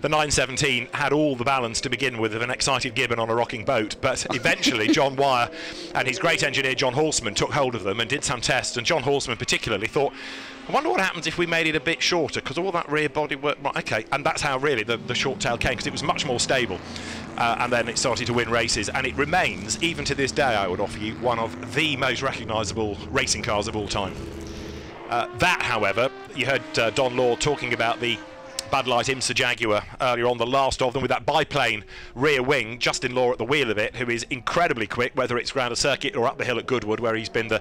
the 917 had all the balance to begin with of an excited gibbon on a rocking boat, but eventually John Wire and his great engineer John Horseman took hold of them and did some tests, and John Horseman particularly thought, I wonder what happens if we made it a bit shorter, because all that rear body work, right, okay, and that's how really the short tail came, because it was much more stable, and then it started to win races, and it remains, even to this day, I would offer you, one of the most recognisable racing cars of all time. That, however, you heard Don Law talking about the Bud Light IMSA Jaguar earlier on, the last of them with that biplane rear wing. Justin Law at the wheel of it, who is incredibly quick, whether it's around a circuit or up the hill at Goodwood, where he's been the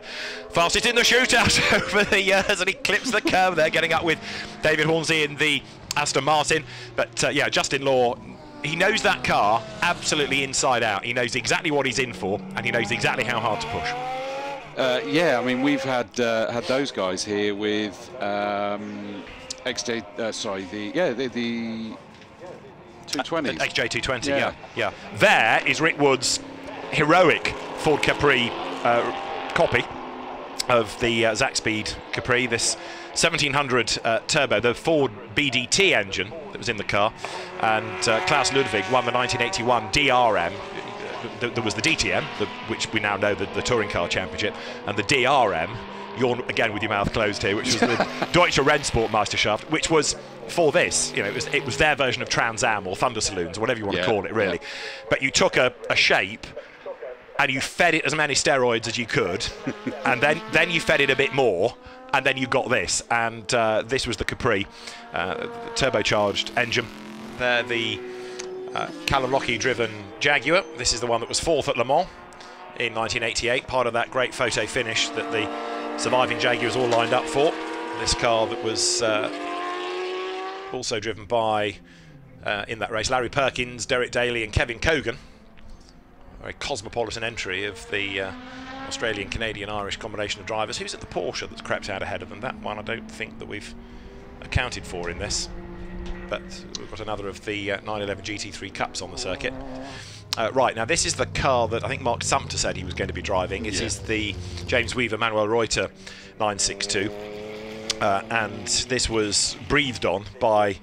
fastest in the shootout over the years, and he clips the curve there, getting up with David Hornsey in the Aston Martin. But yeah, Justin Law, he knows that car absolutely inside out. He knows exactly what he's in for, and he knows exactly how hard to push. Yeah, I mean, we've had those guys here with XJ, the 220s. XJ220, yeah. There is Rick Wood's heroic Ford Capri copy of the Zaxpeed Capri, this 1700 turbo, the Ford BDT engine that was in the car, and Klaus Ludwig won the 1981 DRM. There was the DTM, which we now know the Touring Car Championship, and the DRM, you're again with your mouth closed here, which was the Deutsche Rennsportmeisterschaft, which was for this, you know, it was their version of Trans Am or Thunder Saloons, or whatever you want to call it, really. Yeah. But you took a shape and you fed it as many steroids as you could, and then you fed it a bit more, and then you got this, and this was the Capri, turbocharged engine. They're the Callum Lockie driven Jaguar. This is the one that was 4th at Le Mans in 1988, part of that great photo finish that the surviving Jaguars all lined up for. This car that was also driven by, in that race, Larry Perkins, Derek Daly and Kevin Cogan. A very cosmopolitan entry of the Australian, Canadian, Irish combination of drivers. Who's at the Porsche that's crept out ahead of them? That one I don't think that we've accounted for in this. But we've got another of the 911 GT3 Cups on the circuit. Right, now this is the car that I think Mark Sumter said he was going to be driving. It is the James Weaver Manuel Reuter 962. And this was breathed on by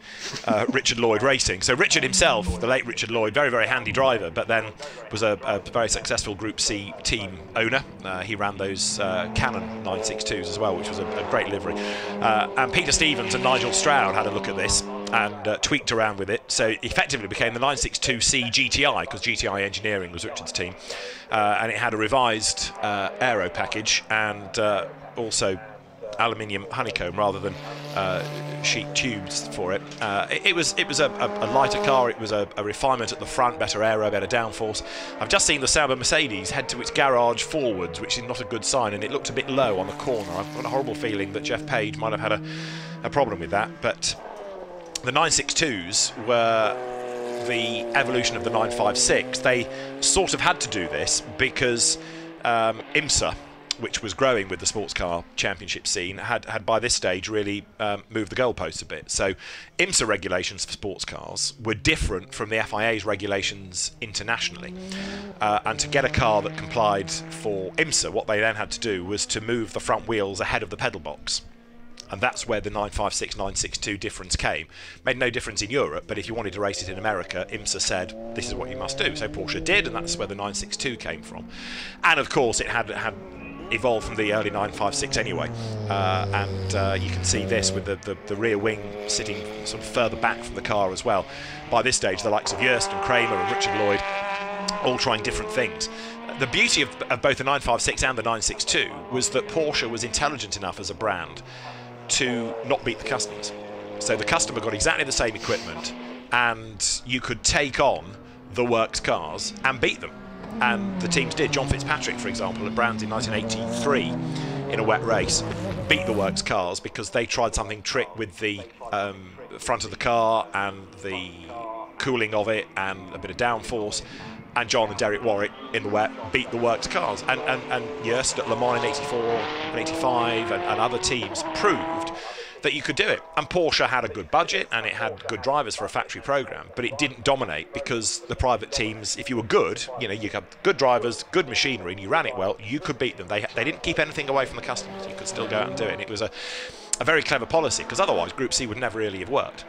Richard Lloyd Racing. So Richard himself, the late Richard Lloyd, very, very handy driver, but then was a very successful Group C team owner. He ran those Canon 962s as well, which was a great livery. And Peter Stevens and Nigel Stroud had a look at this and tweaked around with it. So it effectively became the 962C GTI, because GTI Engineering was Richard's team. And it had a revised aero package and also aluminium honeycomb rather than sheet tubes for it. It was a lighter car. It was a refinement at the front, better aero, better downforce. I've just seen the Sauber Mercedes head to its garage forwards, which is not a good sign, and it looked a bit low on the corner. I've got a horrible feeling that Jeff Page might have had a problem with that, but the 962s were the evolution of the 956. They sort of had to do this because IMSA, which was growing with the sports car championship scene, had by this stage really moved the goalposts a bit. So IMSA regulations for sports cars were different from the FIA's regulations internationally. And to get a car that complied for IMSA, what they then had to do was to move the front wheels ahead of the pedal box. And that's where the 956, 962 difference came. Made no difference in Europe, but if you wanted to race it in America, IMSA said, this is what you must do. So Porsche did, and that's where the 962 came from. And of course, it had evolved from the early 956 anyway. And you can see this with the rear wing sitting sort of further back from the car as well. By this stage, the likes of Joest and Kramer and Richard Lloyd all trying different things. The beauty of both the 956 and the 962 was that Porsche was intelligent enough as a brand to not beat the customers. So the customer got exactly the same equipment, and you could take on the works cars and beat them. And the teams did. John Fitzpatrick, for example, at Brands in 1983 in a wet race, beat the works cars because they tried something trick with the front of the car and the cooling of it and a bit of downforce. And John and Derek Warwick in the wet beat the works cars. And Joest at Le Mans in 84 and 85 and other teams proved that you could do it. And Porsche had a good budget and it had good drivers for a factory program, but it didn't dominate because the private teams, if you were good, you know, you had good drivers, good machinery, and you ran it well, you could beat them. They didn't keep anything away from the customers. You could still go out and do it. And it was a very clever policy, because otherwise Group C would never really have worked.